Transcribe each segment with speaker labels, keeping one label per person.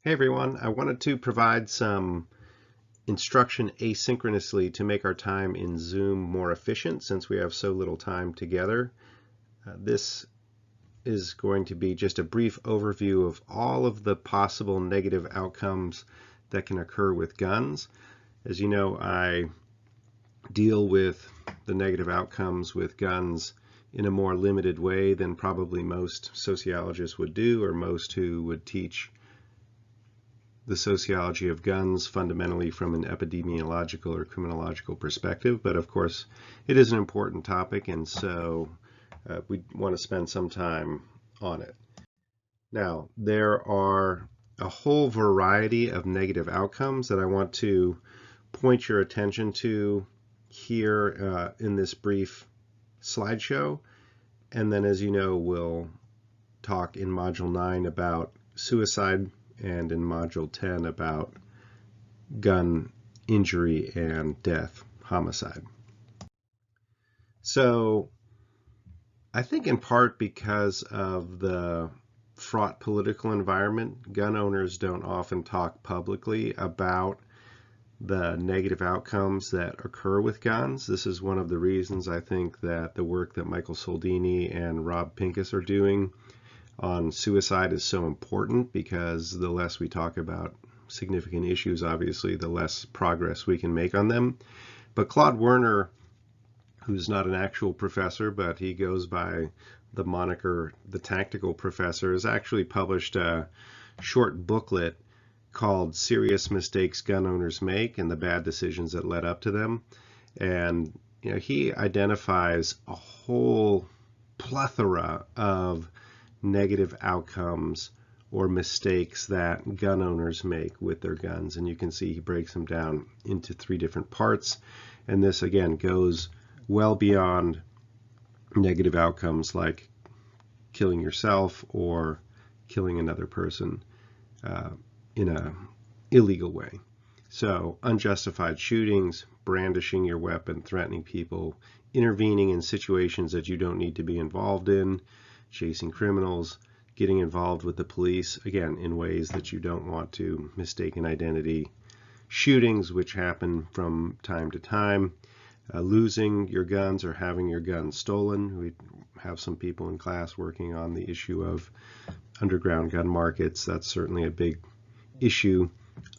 Speaker 1: Hey everyone, I wanted to provide some instruction asynchronously to make our time in Zoom more efficient since we have so little time together. This is going to be just a brief overview of all of the possible negative outcomes that can occur with guns. As you know, I deal with the negative outcomes with guns in a more limited way than probably most sociologists would do, or most who would teach the sociology of guns fundamentally from an epidemiological or criminological perspective. But of course, it is an important topic, and so we want to spend some time on it. Now, there are a whole variety of negative outcomes that I want to point your attention to here in this brief slideshow. And then, as you know, we'll talk in Module 9 about suicide, and in Module 10 about gun injury and death, homicide. So I think in part because of the fraught political environment, gun owners don't often talk publicly about the negative outcomes that occur with guns. This is one of the reasons I think that the work that Michael Soldini and Rob Pincus are doing on suicide is so important, because the less we talk about significant issues, obviously, the less progress we can make on them. But Claude Werner, who's not an actual professor, but he goes by the moniker the Tactical Professor, has actually published a short booklet called Serious Mistakes Gun Owners Make and the Bad Decisions That Led Up to Them. And he identifies a whole plethora of negative outcomes or mistakes that gun owners make with their guns, and you can see he breaks them down into 3 different parts. And this again goes well beyond negative outcomes like killing yourself or killing another person in an illegal way. So unjustified shootings, brandishing your weapon, threatening people, intervening in situations that you don't need to be involved in, chasing criminals, getting involved with the police, again, in ways that you don't want to, mistaken identity, shootings, which happen from time to time, losing your guns or having your guns stolen. We have some people in class working on the issue of underground gun markets. That's certainly a big issue.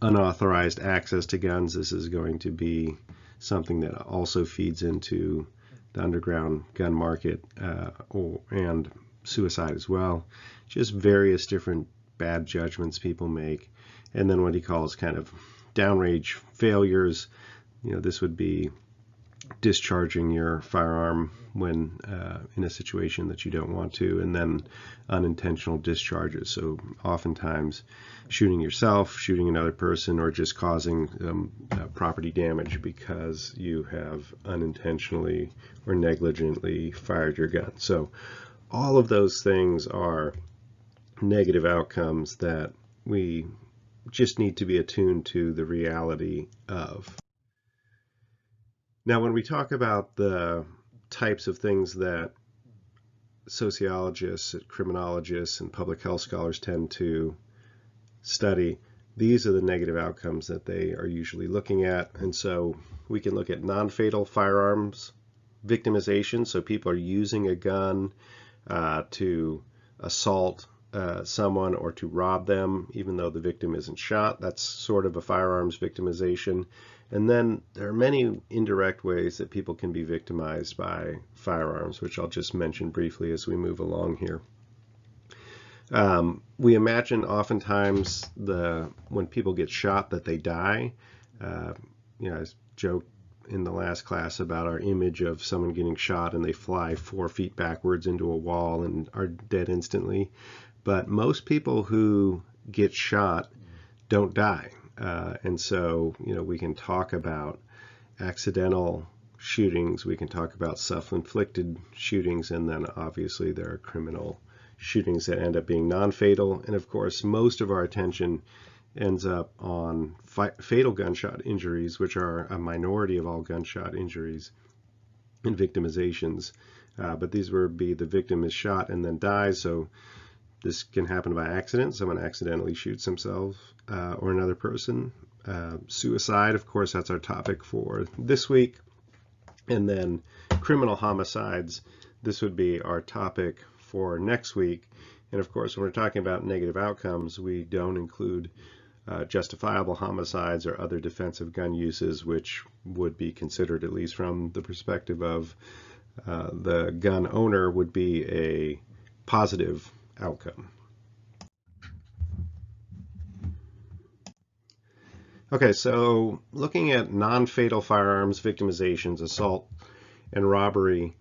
Speaker 1: Unauthorized access to guns. This is going to be something that also feeds into the underground gun market and suicide as well. Just various different bad judgments people make. And then what he calls kind of downrange failures. This would be discharging your firearm when in a situation that you don't want to, and then unintentional discharges. So oftentimes shooting yourself, shooting another person, or just causing property damage because you have unintentionally or negligently fired your gun. So all of those things are negative outcomes that we just need to be attuned to the reality of. Now, when we talk about the types of things that sociologists, criminologists, and public health scholars tend to study, these are the negative outcomes that they are usually looking at. And so we can look at non-fatal firearms victimization. So people are using a gun to assault someone or to rob them, even though the victim isn't shot. That's sort of a firearms victimization. And then there are many indirect ways that people can be victimized by firearms, which I'll just mention briefly as we move along here. We imagine oftentimes when people get shot that they die. I joked in the last class about our image of someone getting shot and they fly 4 feet backwards into a wall and are dead instantly. But most people who get shot don't die. And so, we can talk about accidental shootings, we can talk about self-inflicted shootings, and then obviously there are criminal shootings that end up being non-fatal. And of course, most of our attention ends up on fatal gunshot injuries, which are a minority of all gunshot injuries and victimizations. But these would be the victim is shot and then dies. So This can happen by accident. Someone accidentally shoots himself or another person. Suicide, of course, that's our topic for this week. And then criminal homicides, this would be our topic for next week. And of course, when we're talking about negative outcomes, we don't include justifiable homicides or other defensive gun uses, which would be considered, at least from the perspective of the gun owner, would be a positive outcome. Okay, so looking at non-fatal firearms victimizations, assault and robbery,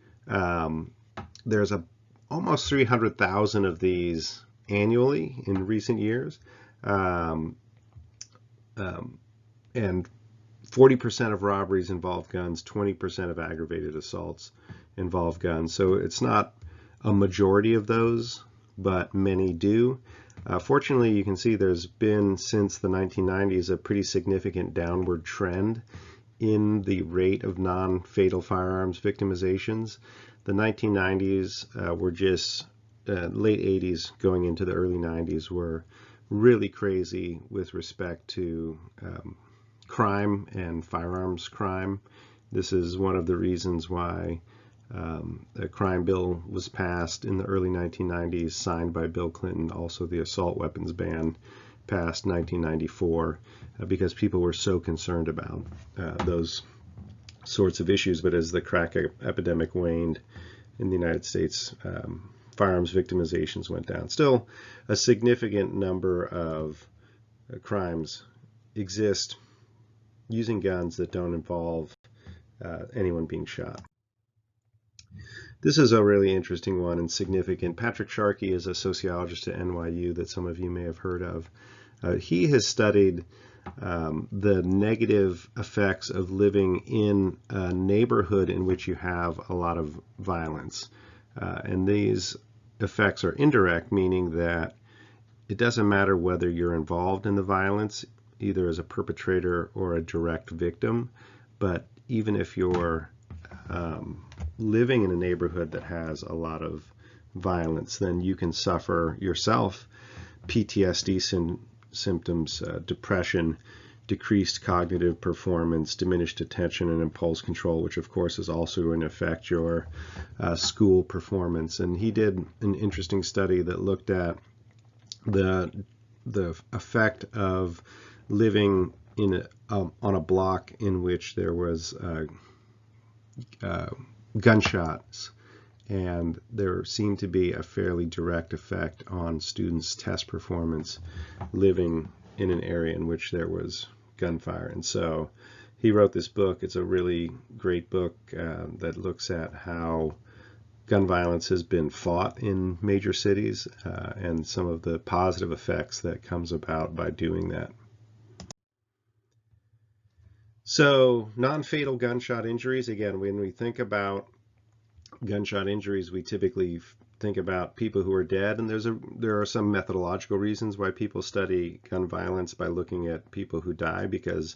Speaker 1: there's almost 300,000 of these annually in recent years. And 40% of robberies involve guns, 20% of aggravated assaults involve guns. So it's not a majority of those, but many do. Fortunately, you can see there's been, since the 1990s, a pretty significant downward trend in the rate of non-fatal firearms victimizations. The 1990s were just late 80s going into the early 90s were really crazy with respect to crime and firearms crime. This is one of the reasons why a crime bill was passed in the early 1990s, signed by Bill Clinton. Also, the assault weapons ban passed 1994 because people were so concerned about those sorts of issues. But as the crack epidemic waned in the United States, firearms victimizations went down. Still, a significant number of crimes exist using guns that don't involve anyone being shot. This is a really interesting one and significant. Patrick Sharkey is a sociologist at NYU that some of you may have heard of. He has studied the negative effects of living in a neighborhood in which you have a lot of violence. And these effects are indirect, meaning that it doesn't matter whether you're involved in the violence, either as a perpetrator or a direct victim, but even if you're living in a neighborhood that has a lot of violence, then you can suffer yourself PTSD symptoms, depression, decreased cognitive performance, diminished attention and impulse control, which of course is also going to affect your school performance. And he did an interesting study that looked at the effect of living in on a block in which there was gunshots, and there seemed to be a fairly direct effect on students' test performance living in an area in which there was gunfire. And so he wrote this book. It's a really great book that looks at how gun violence has been fought in major cities and some of the positive effects that comes about by doing that. So non-fatal gunshot injuries, again, when we think about gunshot injuries, we typically think about people who are dead, and there are some methodological reasons why people study gun violence by looking at people who die, because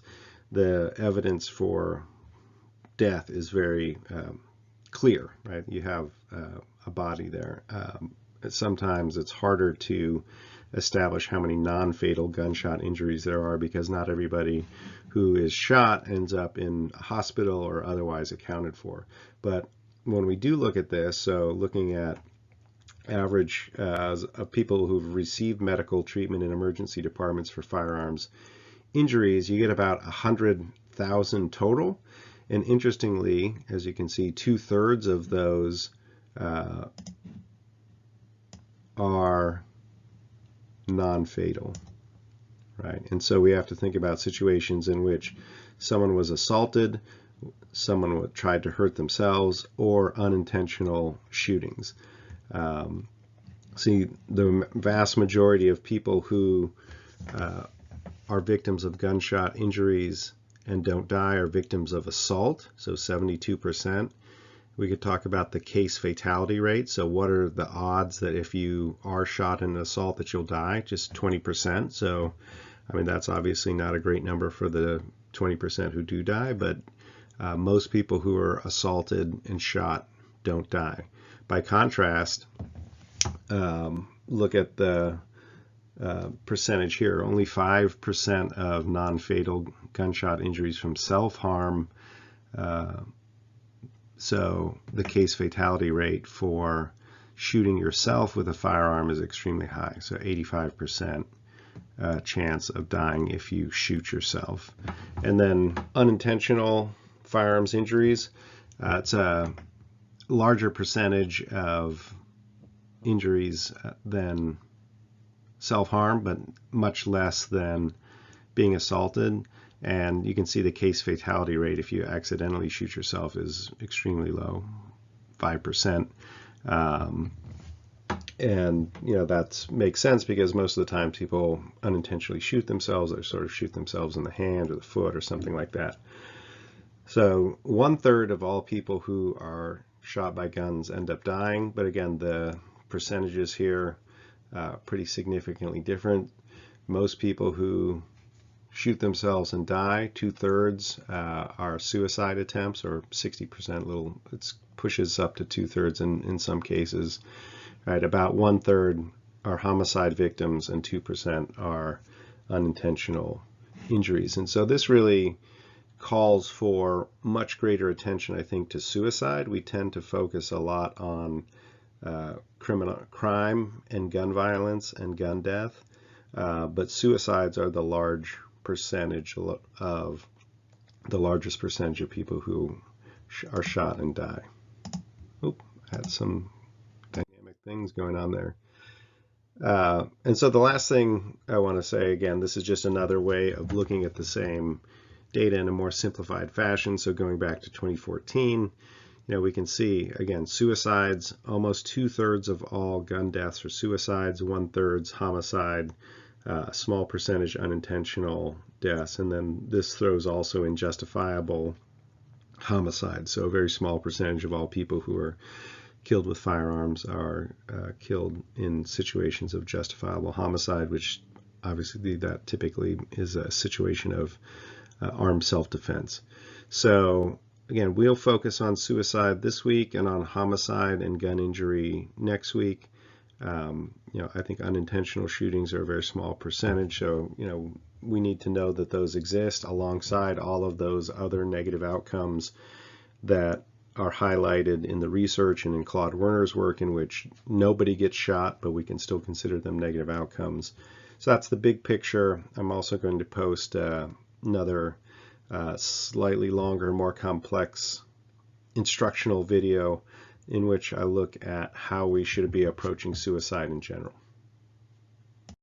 Speaker 1: the evidence for death is very clear, right? You have a body there. Sometimes it's harder to establish how many non-fatal gunshot injuries there are because not everybody who is shot ends up in a hospital or otherwise accounted for. But when we do look at this, so looking at average of people who've received medical treatment in emergency departments for firearms injuries, you get about 100,000 total. And interestingly, as you can see, 2/3 of those are non-fatal, right? And so we have to think about situations in which someone was assaulted, someone tried to hurt themselves, or unintentional shootings. See, the vast majority of people who are victims of gunshot injuries and don't die are victims of assault, so 72%. We could talk about the case fatality rate. So what are the odds that if you are shot in an assault that you'll die? Just 20%. So, I mean, that's obviously not a great number for the 20% who do die, but most people who are assaulted and shot don't die. By contrast, look at the percentage here. Only 5% of non-fatal gunshot injuries from self-harm. So the case fatality rate for shooting yourself with a firearm is extremely high. So 85% chance of dying if you shoot yourself. And then unintentional firearms injuries, it's a larger percentage of injuries than self-harm, but much less than being assaulted. And you can see the case fatality rate if you accidentally shoot yourself is extremely low, 5%. And that makes sense because most of the time people unintentionally shoot themselves or sort of shoot themselves in the hand or the foot or something like that. So 1/3 of all people who are shot by guns end up dying, but again, the percentages here pretty significantly different. Most people who shoot themselves and die, 2/3 are suicide attempts, or 60%. It pushes up to 2/3 in some cases. Right, about 1/3 are homicide victims, and 2% are unintentional injuries. And so this really calls for much greater attention, I think, to suicide. We tend to focus a lot on crime and gun violence and gun death, but suicides are the largest percentage of people who are shot and die. Oop, I had some dynamic things going on there. And so the last thing I want to say, again, this is just another way of looking at the same data in a more simplified fashion. So going back to 2014, we can see, again, suicides, almost 2/3 of all gun deaths are suicides, 1/3 homicide, a small percentage unintentional deaths, and then this throws also in justifiable homicide. So a very small percentage of all people who are killed with firearms are killed in situations of justifiable homicide, which obviously that typically is a situation of armed self-defense. So again, we'll focus on suicide this week and on homicide and gun injury next week. I think unintentional shootings are a very small percentage, so we need to know that those exist alongside all of those other negative outcomes that are highlighted in the research and in Claude Werner's work, in which nobody gets shot, but we can still consider them negative outcomes. So that's the big picture. I'm also going to post another slightly longer, more complex instructional video in which I look at how we should be approaching suicide in general.